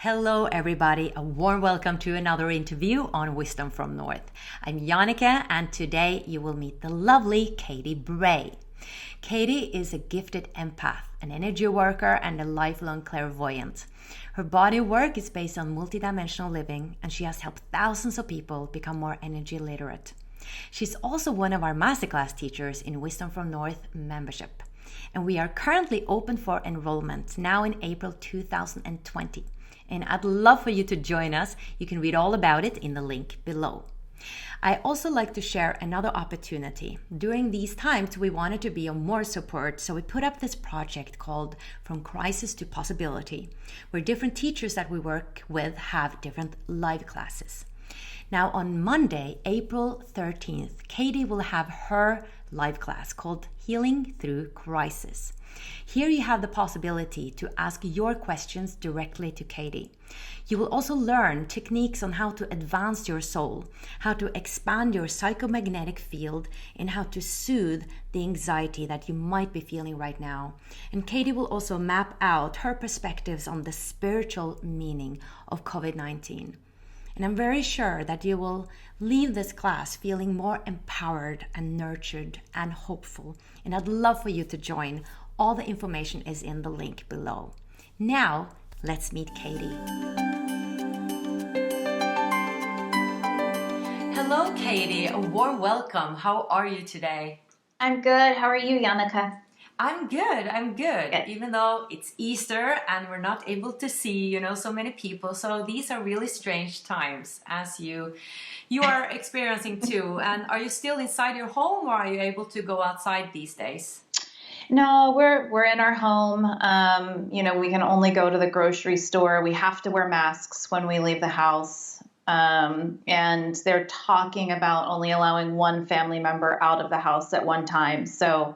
Hello, everybody. A warm welcome to another interview on Wisdom from North. I'm Jannike, and today you will meet the lovely Katy Bray. Katy is a gifted empath, an energy worker, and a lifelong clairvoyant. Her body work is based on multidimensional living, and she has helped thousands of people become more energy literate. She's also one of our masterclass teachers in Wisdom from North membership. And we are currently open for enrollment now in April 2020. And I'd love for you to join us. You can read all about it in the link below. I also like to share another opportunity. During these times, we wanted to be of more support, so we put up this project called From Crisis to Possibility, where different teachers that we work with have different live classes. Now on Monday, April 13th, Katy will have her live class called Healing Through Crisis. Here you have the possibility to ask your questions directly to Katy. You will also learn techniques on how to advance your soul, how to expand your psychomagnetic field, and how to soothe the anxiety that you might be feeling right now. And Katy will also map out her perspectives on the spiritual meaning of COVID-19. And I'm very sure that you will leave this class feeling more empowered and nurtured and hopeful. And I'd love for you to join. All the information is in the link below. Now, let's meet Katy. Hello, Katy. A warm welcome. How are you today? I'm good. How are you, Jannike? I'm good. Even though it's Easter and we're not able to see, so many people. So these are really strange times, as you are experiencing too. And are you still inside your home, or are you able to go outside these days? No, we're in our home. We can only go to the grocery store. We have to wear masks when we leave the house. And they're talking about only allowing one family member out of the house at one time. So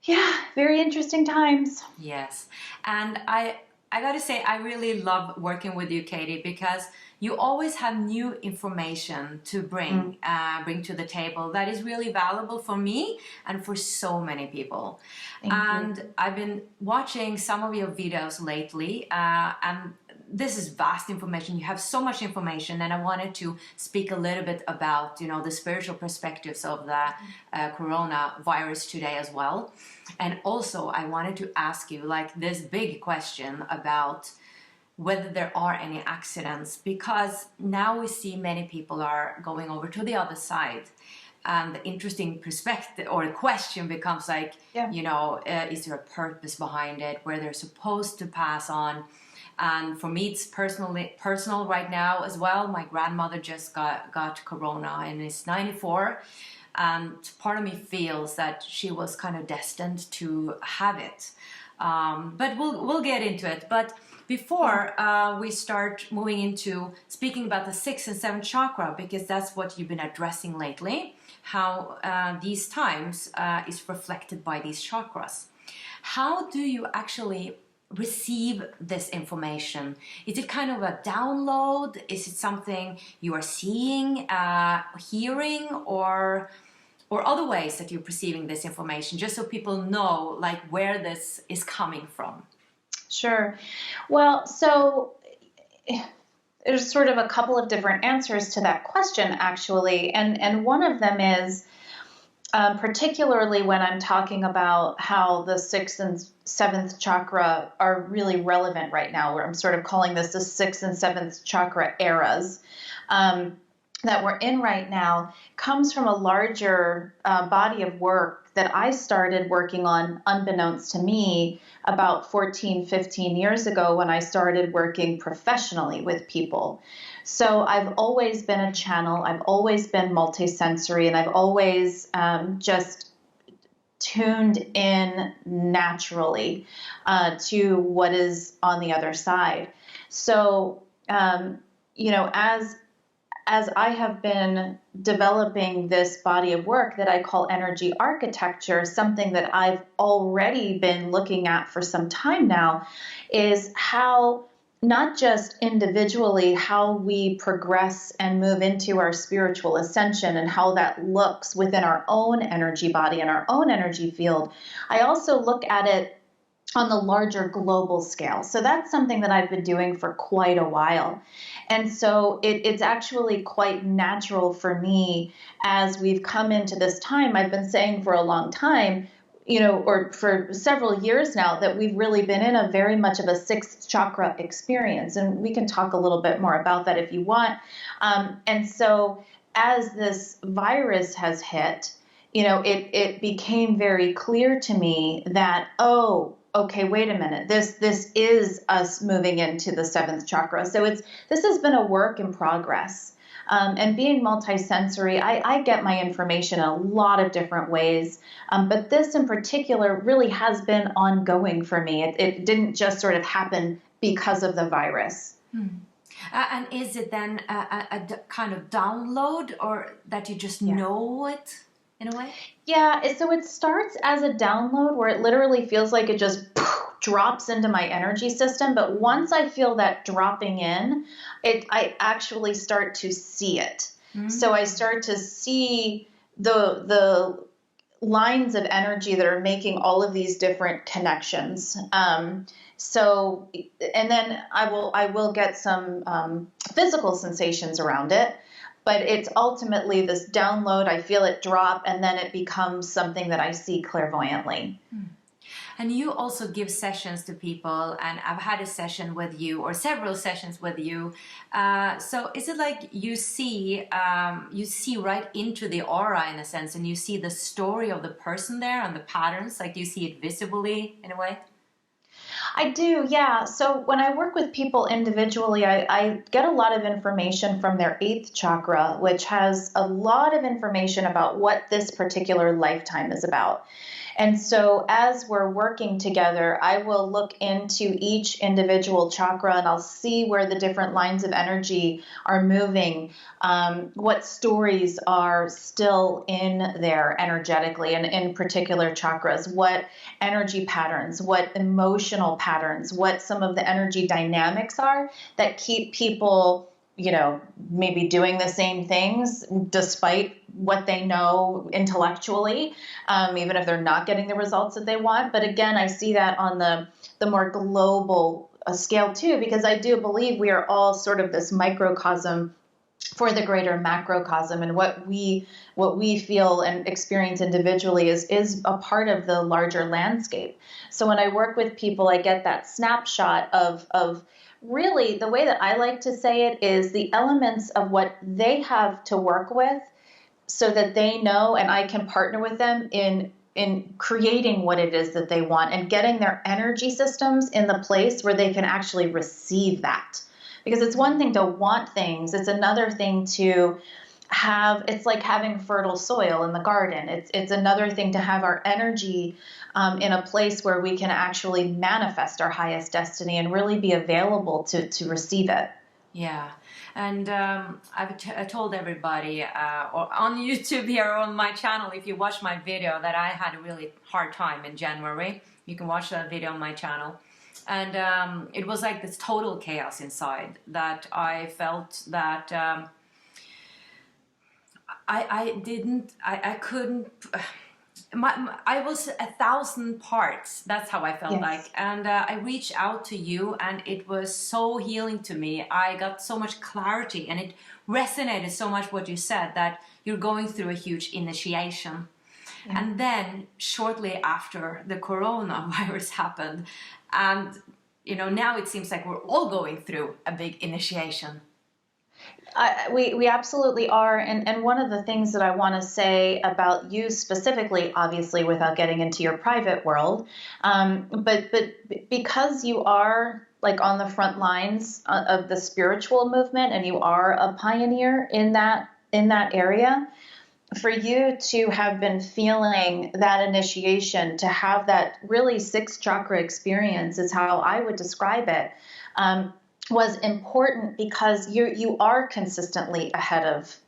yeah, very interesting times. Yes. And I got to say, I really love working with you, Katy, because you always have new information to bring to the table that is really valuable for me and for so many people. Thank you. I've been watching some of your videos lately, and this is vast information. You have so much information, and I wanted to speak a little bit about, the spiritual perspectives of the coronavirus today as well. And also, I wanted to ask you this big question about whether there are any accidents, because now we see many people are going over to the other side. And the interesting perspective or question becomes is there a purpose behind it, where they're supposed to pass on? And for me, it's personal right now as well. My grandmother just got corona and is 94. And part of me feels that she was kind of destined to have it. But we'll get into it. But before we start moving into speaking about the 6th and 7th chakra, because that's what you've been addressing lately, how these times is reflected by these chakras. How do you actually receive this information? Is it kind of a download? Is it something you are seeing, hearing, or other ways that you're perceiving this information, just so people know where this is coming from? Sure. Well, so there's sort of a couple of different answers to that question, actually. And one of them is, particularly when I'm talking about how the 6th and 7th chakra are really relevant right now, where I'm sort of calling this the 6th and 7th chakra eras, that we're in right now, comes from a larger body of work that I started working on unbeknownst to me about 14, 15 years ago, when I started working professionally with people. So I've always been a channel, I've always been multisensory, and I've always just tuned in naturally to what is on the other side. So, as I have been developing this body of work that I call energy architecture, something that I've already been looking at for some time now is how, not just individually, how we progress and move into our spiritual ascension and how that looks within our own energy body and our own energy field. I also look at it on the larger global scale. So that's something that I've been doing for quite a while. And so it's actually quite natural for me as we've come into this time. I've been saying for a long time, or for several years now, that we've really been in a very much of a sixth chakra experience. And we can talk a little bit more about that if you want. And so as this virus has hit, it became very clear to me that, okay, wait a minute. This is us moving into the seventh chakra. So this has been a work in progress. And being multisensory, I get my information in a lot of different ways. But this in particular really has been ongoing for me. It didn't just sort of happen because of the virus. And is it then a kind of download, or that you just know it in a way? Yeah, so it starts as a download where it literally feels like it just drops into my energy system. But once I feel that dropping in, I actually start to see it. So I start to see the lines of energy that are making all of these different connections. So, and then I will get some physical sensations around it, but it's ultimately this download. I feel it drop, and then it becomes something that I see clairvoyantly. And you also give sessions to people, and I've had a session with you, or several sessions with you. So is it like you see right into the aura in a sense, and you see the story of the person there and the patterns, like you see it visibly in a way? I do, yeah. So when I work with people individually, I get a lot of information from their eighth chakra, which has a lot of information about what this particular lifetime is about. And so as we're working together, I will look into each individual chakra and I'll see where the different lines of energy are moving, what stories are still in there energetically, and in particular chakras, what energy patterns, what emotional patterns, what some of the energy dynamics are that keep people, maybe doing the same things despite what they know intellectually, even if they're not getting the results that they want. But again, I see that on the more global scale too, because I do believe we are all sort of this microcosm for the greater macrocosm, and what we feel and experience individually is a part of the larger landscape. So when I work with people, I get that snapshot of really, the way that I like to say it is the elements of what they have to work with, so that they know, and I can partner with them in creating what it is that they want and getting their energy systems in the place where they can actually receive that. Because it's one thing to want things, it's another thing to have, it's like having fertile soil in the garden. It's another thing to have our energy in a place where we can actually manifest our highest destiny and really be available to receive it. Yeah. And I told everybody or on YouTube here on my channel, if you watch my video, that I had a really hard time in January. You can watch that video on my channel. And it was like this total chaos inside, that I felt that I couldn't... I was 1,000 parts. That's how I felt like. And I reached out to you, and it was so healing to me. I got so much clarity, and it resonated so much what you said, that you're going through a huge initiation. Yeah. And then shortly after, the coronavirus happened. And, now it seems like we're all going through a big initiation. We absolutely are. And one of the things that I want to say about you specifically, obviously without getting into your private world, but because you are like on the front lines of the spiritual movement, and you are a pioneer in that area, for you to have been feeling that initiation, to have that really sixth chakra experience is how I would describe it, was important, because you are consistently ahead of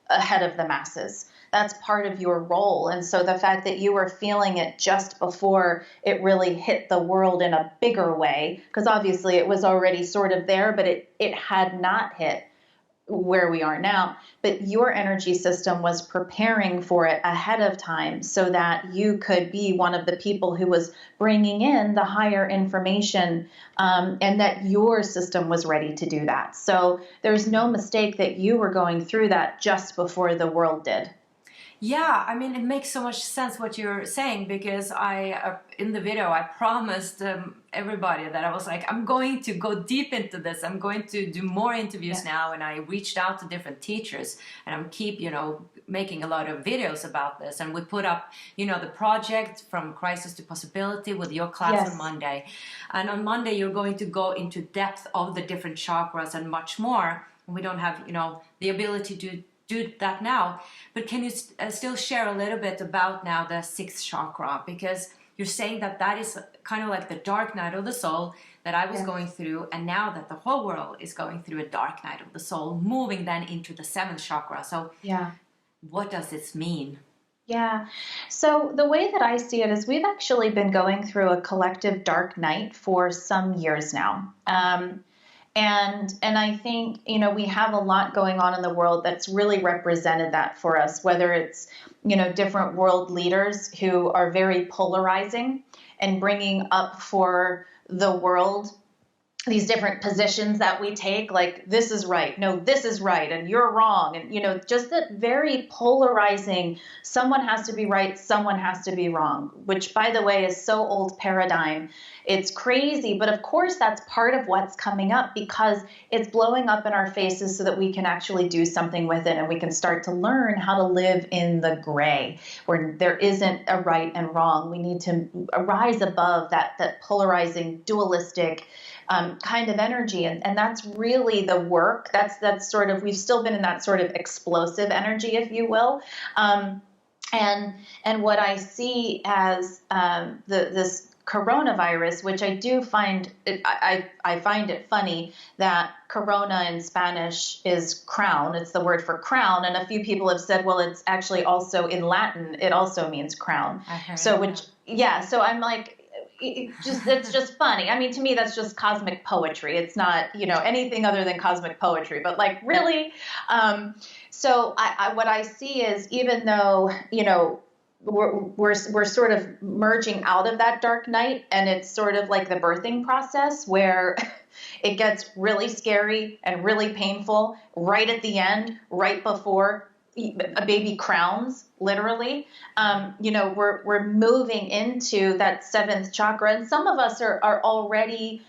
the masses. That's part of your role. And so the fact that you were feeling it just before it really hit the world in a bigger way, because obviously it was already sort of there, but it had not hit where we are now, but your energy system was preparing for it ahead of time so that you could be one of the people who was bringing in the higher information, and that your system was ready to do that. So there's no mistake that you were going through that just before the world did. Yeah, I mean, it makes so much sense what you're saying, because in the video, I promised everybody that I was like, I'm going to go deep into this. I'm going to do more interviews now. And I reached out to different teachers, and I'm making a lot of videos about this. And we put up, the project From Crisis to Possibility with your class on Monday. And on Monday, you're going to go into depth of the different chakras and much more. We don't have, the ability to do that now, but can you still share a little bit about now the sixth chakra, because you're saying that is kind of like the dark night of the soul that I was going through, and now that the whole world is going through a dark night of the soul, moving then into the seventh chakra. So what does this mean? Yeah. So the way that I see it is we've actually been going through a collective dark night for some years now. And I think, we have a lot going on in the world that's really represented that for us, whether it's, different world leaders who are very polarizing and bringing up for the world these different positions that we take, like this is right, no, this is right, and you're wrong. And, just that very polarizing, someone has to be right, someone has to be wrong, which, by the way, is so old paradigm. It's crazy. But of course, that's part of what's coming up, because it's blowing up in our faces so that we can actually do something with it. And we can start to learn how to live in the gray, where there isn't a right and wrong. We need to rise above that polarizing, dualistic kind of energy. And that's really the work. That's sort of, we've still been in that sort of explosive energy, if you will. And what I see as this coronavirus, which I do find, I find it funny that corona in Spanish is crown. It's the word for crown. And a few people have said, well, it's actually also in Latin, it also means crown. So I'm like, it's just funny. I mean, to me, that's just cosmic poetry. It's not, anything other than cosmic poetry, but like, really? So what I see is, even though, we're sort of merging out of that dark night, and it's sort of like the birthing process where it gets really scary and really painful right at the end, right before a baby crowns, literally. We're moving into that seventh chakra, and some of us are already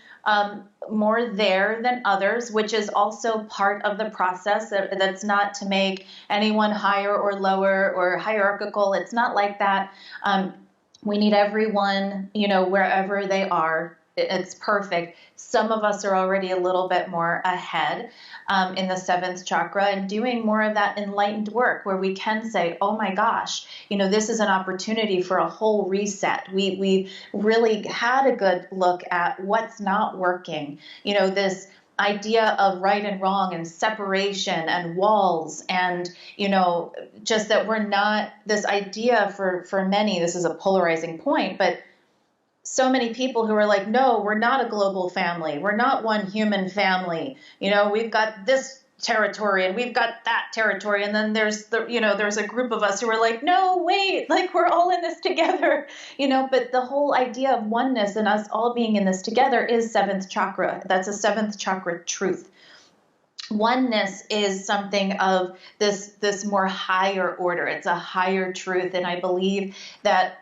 more there than others, which is also part of the process. That's not to make anyone higher or lower or hierarchical. It's not like that. We need everyone, wherever they are. It's perfect. Some of us are already a little bit more ahead in the seventh chakra, and doing more of that enlightened work where we can say, oh my gosh, this is an opportunity for a whole reset. We really had a good look at what's not working. This idea of right and wrong and separation and walls, and just that we're not, this idea for many, this is a polarizing point, but so many people who are like, no, we're not a global family. We're not one human family. We've got this territory and we've got that territory. And then there's there's a group of us who are like, no, wait, like we're all in this together, but the whole idea of oneness and us all being in this together is seventh chakra. That's a seventh chakra truth. Oneness is something of this more higher order. It's a higher truth, and I believe that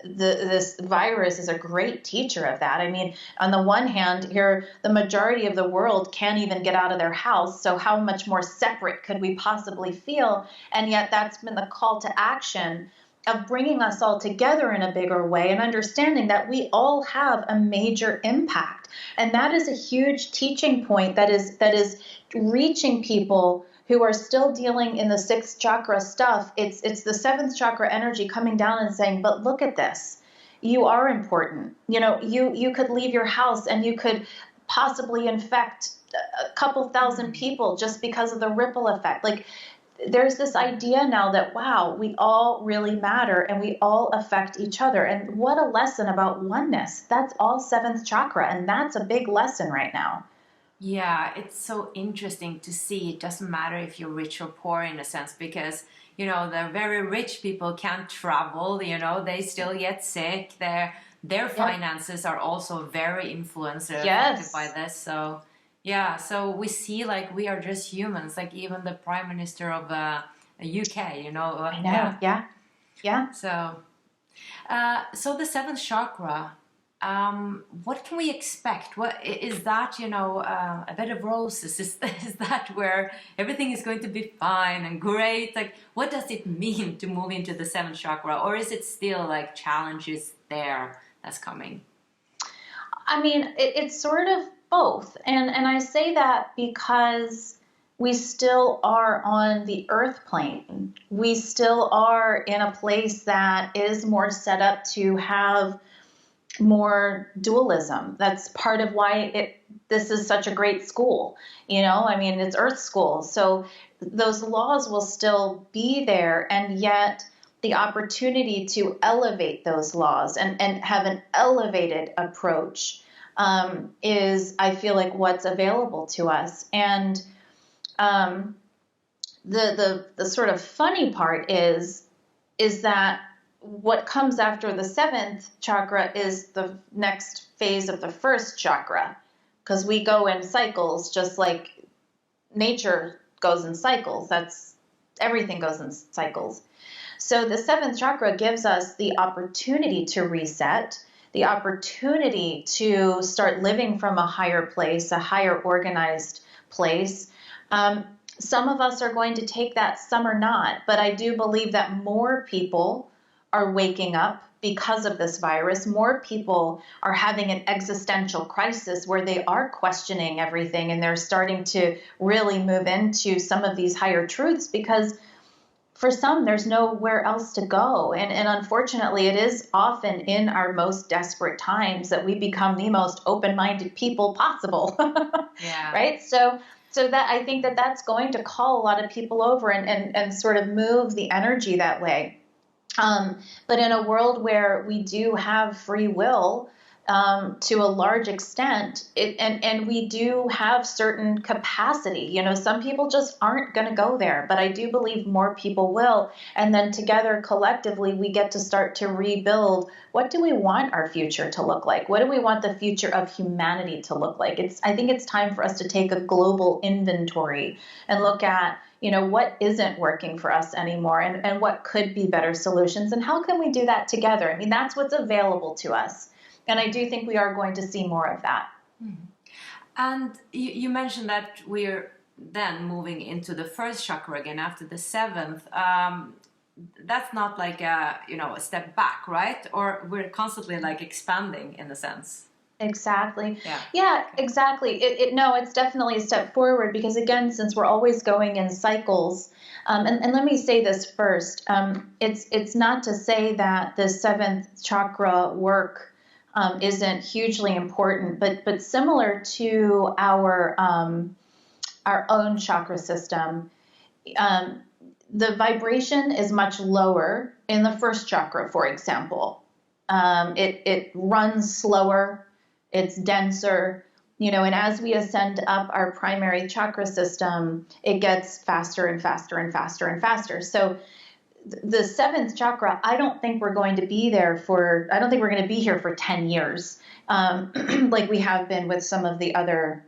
this virus is a great teacher of that. I mean, on the one hand, here the majority of the world can't even get out of their house, so how much more separate could we possibly feel? And yet that's been the call to action of bringing us all together in a bigger way, and understanding that we all have a major impact. And that is a huge teaching point that is reaching people who are still dealing in the sixth chakra stuff. It's the seventh chakra energy coming down and saying, but look at this. You are important. You could leave your house and you could possibly infect a couple thousand people just because of the ripple effect. Like, there's this idea now that, wow, we all really matter and we all affect each other. And what a lesson about oneness. That's all seventh chakra. And that's a big lesson right now. Yeah, it's so interesting to see. It doesn't matter if you're rich or poor in a sense, because the very rich people can't travel, they still get sick. Their Yep. finances are also very influenced or affected by Yes. this. So yeah, so we see like we are just humans, like even the Prime Minister of UK, I yeah. know. Yeah. Yeah. So the seventh chakra, what can we expect? What is that? A bed of roses? Is that where everything is going to be fine and great? Like, what does it mean to move into the seventh chakra, or is it still like challenges there that's coming? I mean, it's sort of both. And I say that because we still are on the earth plane. We still are in a place that is more set up to have more dualism. That's part of why this is such a great school. I mean, it's earth school. So those laws will still be there, and yet the opportunity to elevate those laws and have an elevated approach is, I feel like, what's available to us. And um, the sort of funny part is that what comes after the seventh chakra is the next phase of the first chakra, because we go in cycles, just like nature goes in cycles. That's everything goes in cycles. So the seventh chakra gives us the opportunity to reset, the opportunity to start living from a higher place, a higher organized place. Some of us are going to take that, some are not, but I do believe that more people are waking up because of this virus. More people are having an existential crisis where they are questioning everything, and they're starting to really move into some of these higher truths, because for some, there's nowhere else to go. And unfortunately, it is often in our most desperate times that we become the most open-minded people possible. Yeah. Right? So that, I think that that's going to call a lot of people over and sort of move the energy that way. But in a world where we do have free will, to a large extent, and we do have certain capacity. Some people just aren't going to go there, but I do believe more people will. And then together, collectively, we get to start to rebuild. What do we want our future to look like? What do we want the future of humanity to look like? I think it's time for us to take a global inventory and look at what isn't working for us anymore, and what could be better solutions, and how can we do that together? I mean, that's what's available to us. And I do think we are going to see more of that. And you mentioned that we're then moving into the first chakra again after the seventh. That's not like a step back, right? Or we're constantly like expanding in a sense. Exactly. Yeah. Yeah, exactly. No, it's definitely a step forward, because again, since we're always going in cycles, and let me say this first, it's not to say that the seventh chakra work isn't hugely important, but similar to our own chakra system, the vibration is much lower in the first chakra, for example. It runs slower. It's denser, and as we ascend up our primary chakra system, it gets faster and faster and faster and faster. So the seventh chakra, I don't think we're going to be here for 10 years, like we have been with some of the other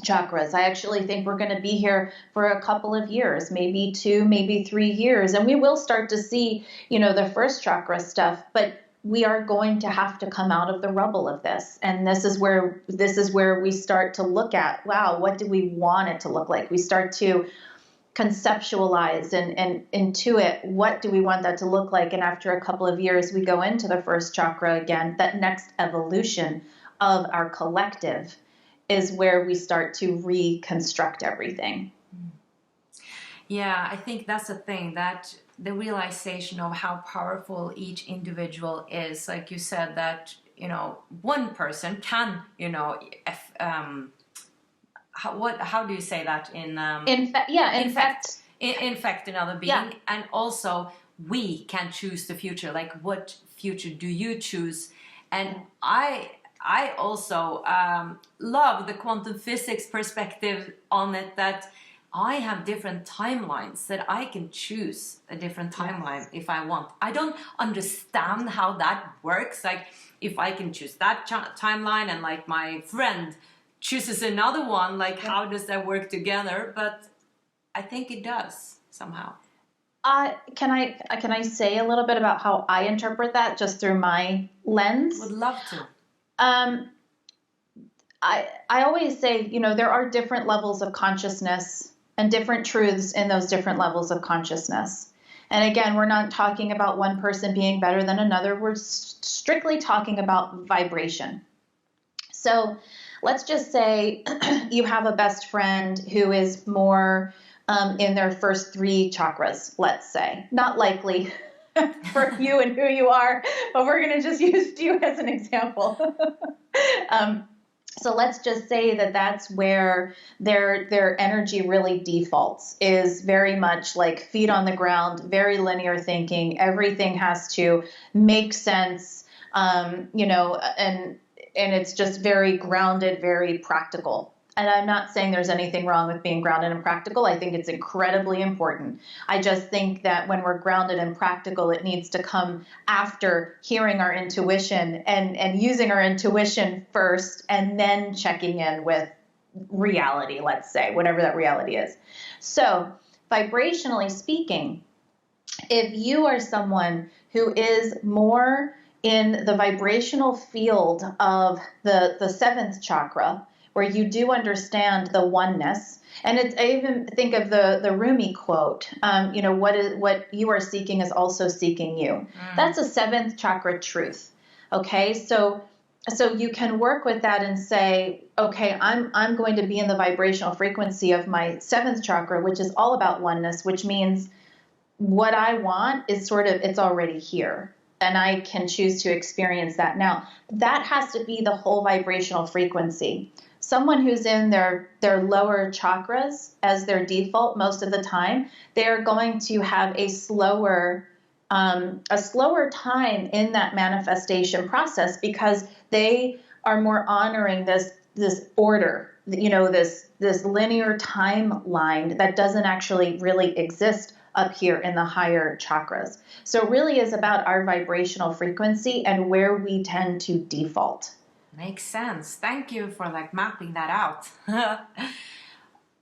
chakras. I actually think we're going to be here for a couple of years, maybe 2, maybe 3 years, and we will start to see, the first chakra stuff, but we are going to have to come out of the rubble of this. And this is where we start to look at, wow, what do we want it to look like? We start to conceptualize and intuit, what do we want that to look like? And after a couple of years, we go into the first chakra again. That next evolution of our collective is where we start to reconstruct everything. Yeah, I think that's the thing, that the realization of how powerful each individual is. Like you said, that one person can how do you say that infect another being, yeah. And also we can choose the future. Like, what future do you choose? And I I also love the quantum physics perspective on it, that I have different timelines, that I can choose a different timeline if I want. I don't understand how that works. Like, if I can choose that timeline and like my friend chooses another one, like how does that work together? But I think it does somehow. Can I say a little bit about how I interpret that just through my lens? Would love to. I always say, there are different levels of consciousness and different truths in those different levels of consciousness. And again, we're not talking about one person being better than another. We're strictly talking about vibration. So let's just say you have a best friend who is more in their first 3 chakras, let's say. Not likely for you and who you are, but we're going to just use you as an example. So let's just say that that's where their energy really defaults, is very much like feet on the ground, very linear thinking. Everything has to make sense, and it's just very grounded, very practical. And I'm not saying there's anything wrong with being grounded and practical. I think it's incredibly important. I just think that when we're grounded and practical, it needs to come after hearing our intuition and using our intuition first, and then checking in with reality, let's say, whatever that reality is. So vibrationally speaking, if you are someone who is more in the vibrational field of the 7th chakra, where you do understand the oneness. And I even think of the Rumi quote, what you are seeking is also seeking you. That's a 7th chakra truth. Okay, so you can work with that and say, okay, I'm going to be in the vibrational frequency of my 7th chakra, which is all about oneness, which means what I want is it's already here. And I can choose to experience that now. That has to be the whole vibrational frequency. Someone who's in their lower chakras as their default most of the time, they're going to have a slower time in that manifestation process, because they are more honoring this order, this linear timeline that doesn't actually really exist up here in the higher chakras. So it really is about our vibrational frequency and where we tend to default. Makes sense. Thank you for mapping that out.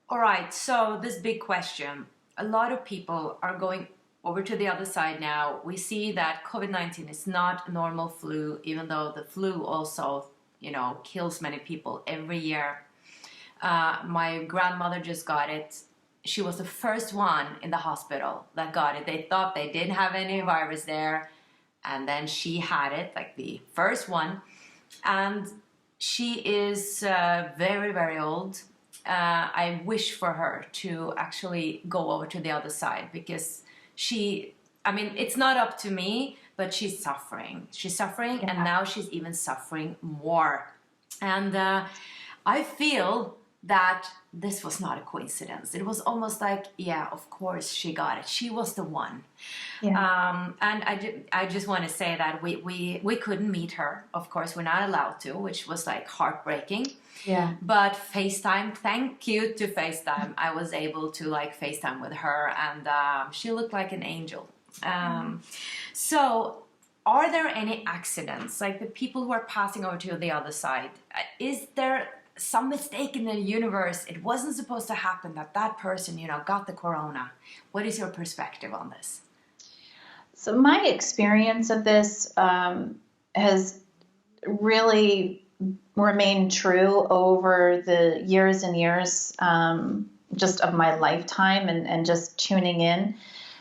All right, so this big question. A lot of people are going over to the other side now. We see that COVID-19 is not a normal flu, even though the flu also, kills many people every year. My grandmother just got it. She was the first one in the hospital that got it. They thought they didn't have any virus there, and then she had it, the first one. And she is very, very old. I wish for her to actually go over to the other side, because it's not up to me, but she's suffering. She's suffering, and now she's even suffering more. And I feel that this was not a coincidence. It was almost of course she got it. She was the one. Yeah. And I just want to say that we couldn't meet her. Of course, we're not allowed to, which was heartbreaking. Yeah. But FaceTime, thank you to FaceTime, I was able to FaceTime with her, and she looked like an angel. So are there any accidents, the people who are passing over to the other side? Is there some mistake in the universe? It wasn't supposed to happen, that person, got the corona. What is your perspective on this? So my experience of this has really remained true over the years and years just of my lifetime and just tuning in,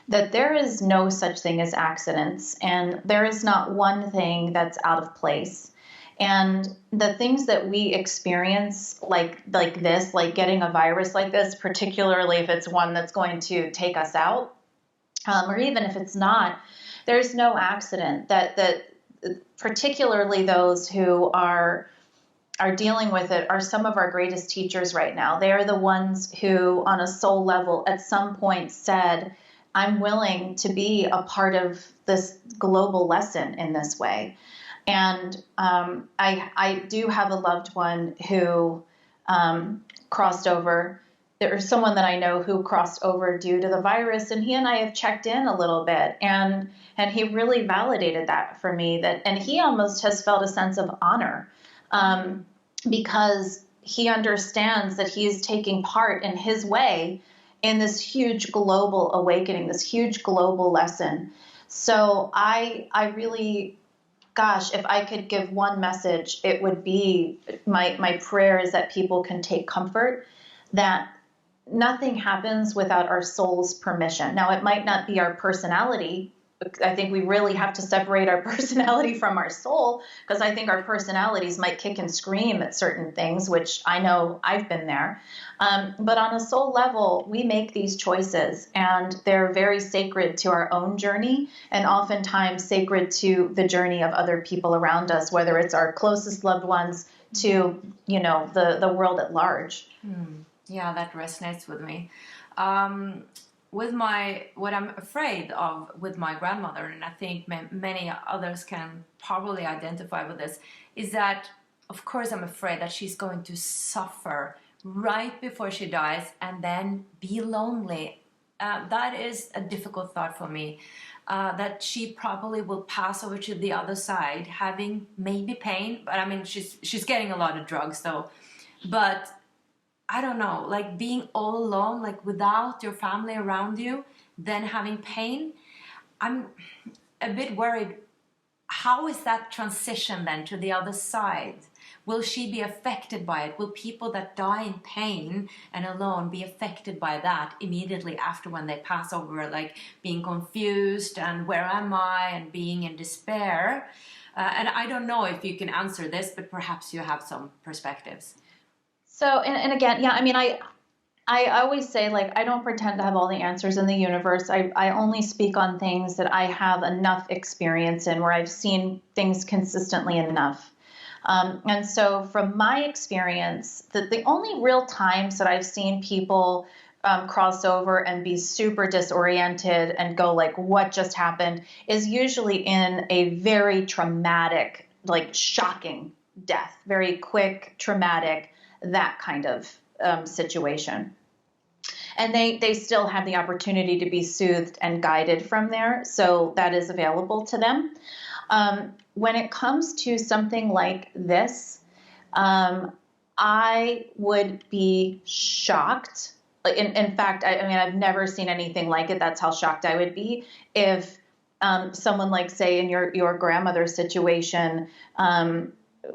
that there is no such thing as accidents, and there is not one thing that's out of place. And the things that we experience like this, like getting a virus like this, particularly if it's one that's going to take us out, or even if it's not, there's no accident. That particularly those who are dealing with it are some of our greatest teachers right now. They are the ones who, on a soul level, at some point said, I'm willing to be a part of this global lesson in this way. And I do have a loved one who crossed over. There's someone that I know who crossed over due to the virus, and he and I have checked in a little bit, and he really validated that for me. And he almost has felt a sense of honor, because he understands that he is taking part in his way in this huge global awakening, this huge global lesson. So I really, gosh, if I could give one message, it would be my prayer is that people can take comfort that nothing happens without our soul's permission. Now, it might not be our personality. I think we really have to separate our personality from our soul, because I think our personalities might kick and scream at certain things, which I know I've been there. But on a soul level, we make these choices, and they're very sacred to our own journey, and oftentimes sacred to the journey of other people around us, whether it's our closest loved ones to, the world at large. Yeah, that resonates with me. What I'm afraid of with my grandmother, and I think many others can probably identify with this, is that, of course, I'm afraid that she's going to suffer right before she dies and then be lonely. That is a difficult thought for me, that she probably will pass over to the other side, having maybe pain, but I mean, she's getting a lot of drugs though, but I don't know, like being all alone, like without your family around you, then having pain. I'm a bit worried. How is that transition then to the other side? Will she be affected by it? Will people that die in pain and alone be affected by that immediately after when they pass over, like being confused and where am I and being in despair? And I don't know if you can answer this, but perhaps you have some perspectives. So, and again, yeah, I mean, I always say, like, I don't pretend to have all the answers in the universe. I only speak on things that I have enough experience in, where I've seen things consistently enough. And so from my experience, the only real times that I've seen people cross over and be super disoriented and go like, what just happened, is usually in a very traumatic, like shocking death, very quick, traumatic, that kind of situation. And they still have the opportunity to be soothed and guided from there. So that is available to them. When it comes to something like this, I would be shocked. In fact, I mean, I've never seen anything like it. That's how shocked I would be if someone like, say, in your grandmother's situation,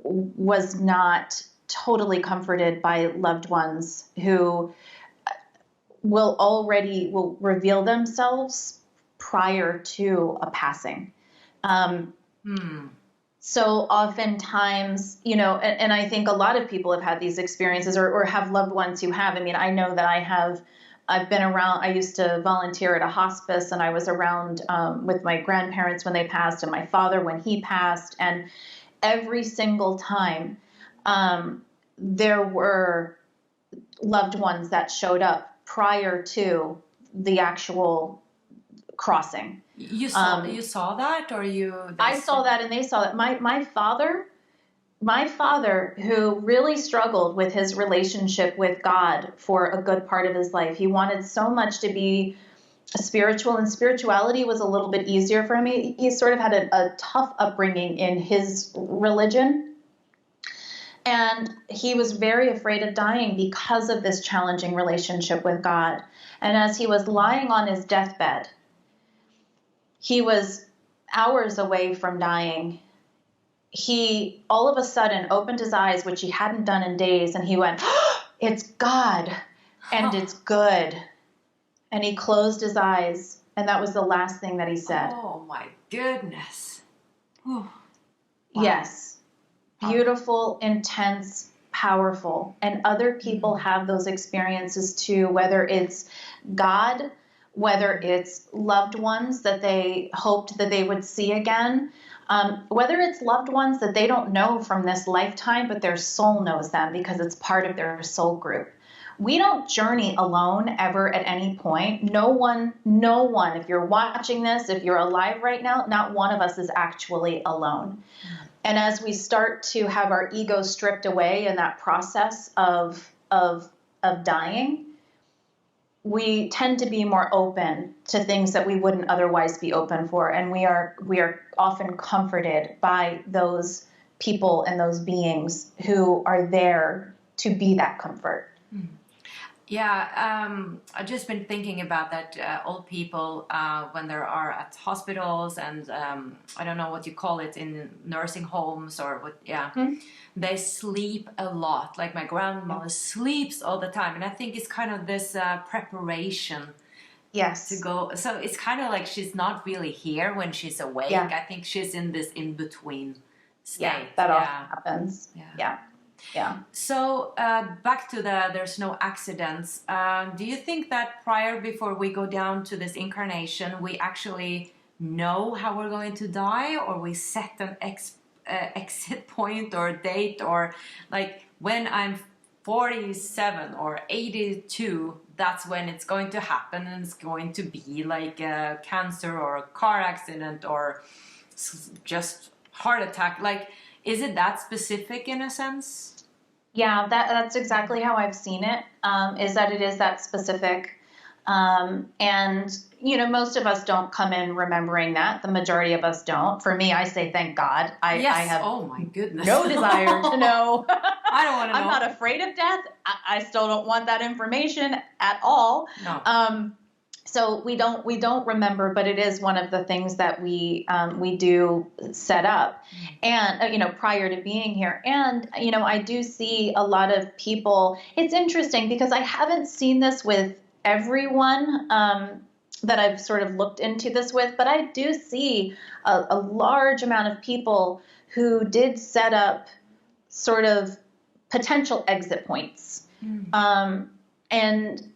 was not totally comforted by loved ones who will reveal themselves prior to a passing. So oftentimes, and I think a lot of people have had these experiences or have loved ones who have. I mean, I know that I've been around. I used to volunteer at a hospice, and I was around with my grandparents when they passed and my father when he passed. And every single time, there were loved ones that showed up prior to the actual crossing. You saw that, or you? I saw that, and they saw that. My father, who really struggled with his relationship with God for a good part of his life, he wanted so much to be spiritual, and spirituality was a little bit easier for him. He sort of had a tough upbringing in his religion. And he was very afraid of dying because of this challenging relationship with God. And as he was lying on his deathbed, he was hours away from dying. He all of a sudden opened his eyes, which he hadn't done in days, and he went, oh, it's God, and it's good. And he closed his eyes, and that was the last thing that he said. Oh, my goodness. Wow. Yes. Beautiful, intense, powerful. And other people have those experiences too, whether it's God, whether it's loved ones that they hoped that they would see again, whether it's loved ones that they don't know from this lifetime, but their soul knows them because it's part of their soul group. We don't journey alone ever at any point. No one, if you're watching this, if you're alive right now, not one of us is actually alone. And as we start to have our ego stripped away in that process of dying, we tend to be more open to things that we wouldn't otherwise be open for. And we are often comforted by those people and those beings who are there to be that comfort. Yeah, I've just been thinking about that old people when they are at hospitals and I don't know what you call it, in nursing homes or what, they sleep a lot. Like my grandmother sleeps all the time, and I think it's kind of this preparation to go. So it's kind of like she's not really here when she's awake. I think she's in this in-between state. Yeah, that often happens. Yeah. So back to there's no accidents. Do you think that before we go down to this incarnation, we actually know how we're going to die, or we set an exit point or date, or like when I'm 47 or 82, that's when it's going to happen, and it's going to be like a cancer or a car accident or just heart attack? Like, is it that specific in a sense? Yeah, that's exactly how I've seen it, is that it is that specific. And, most of us don't come in remembering that. The majority of us don't. For me, I say, thank God. I have oh my goodness. no desire to know. I don't want to know. I'm not afraid of death. I still don't want that information at all. No. So we don't remember, but it is one of the things that we do set up, and prior to being here. And I do see a lot of people. It's interesting because I haven't seen this with everyone that I've sort of looked into this with, but I do see a large amount of people who did set up sort of potential exit points, and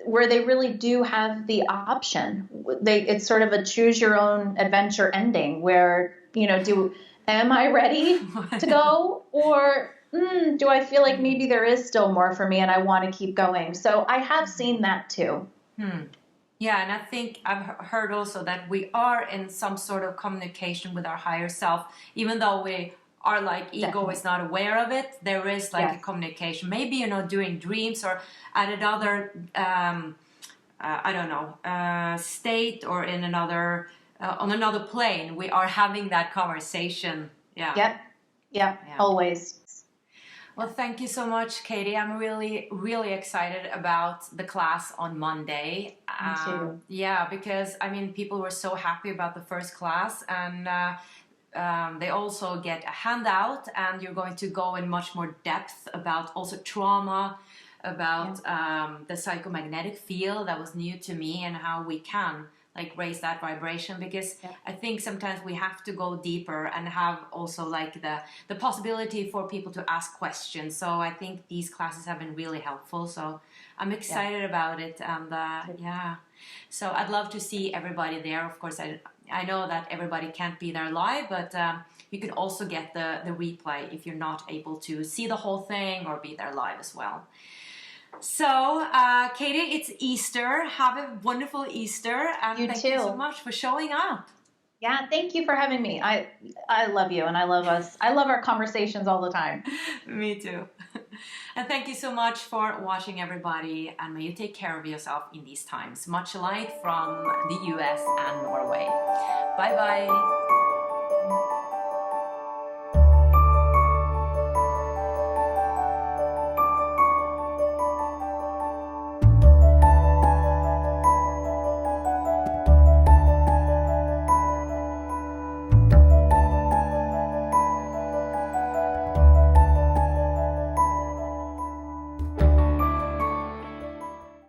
where they really do have the option. It's sort of a choose your own adventure ending where, am I ready to go, or do I feel like maybe there is still more for me and I want to keep going? So I have seen that too. Yeah, and I think I've heard also that we are in some sort of communication with our higher self, even though we are like ego is not aware of it. There is like a communication, maybe during dreams or at another I don't know state, or in another on another plane. We are having that conversation. Yep, always. Well, thank you so much, Katy. I'm really excited about the class on Monday. Me too. Yeah, because people were so happy about the first class, and they also get a handout, and you're going to go in much more depth about also trauma, about the psychomagnetic field that was new to me, and how we can like raise that vibration, because I think sometimes we have to go deeper and have also like the possibility for people to ask questions. So I think these classes have been really helpful. So I'm excited about it, and so I'd love to see everybody there. Of course, I know that everybody can't be there live, but you can also get the replay if you're not able to see the whole thing or be there live as well. So, Katy, it's Easter. Have a wonderful Easter, and thank you so much for showing up. Yeah, thank you for having me. I love you, and I love us. I love our conversations all the time. Me too. And thank you so much for watching, everybody, and may you take care of yourself in these times. Much light from the US and Norway. Bye-bye.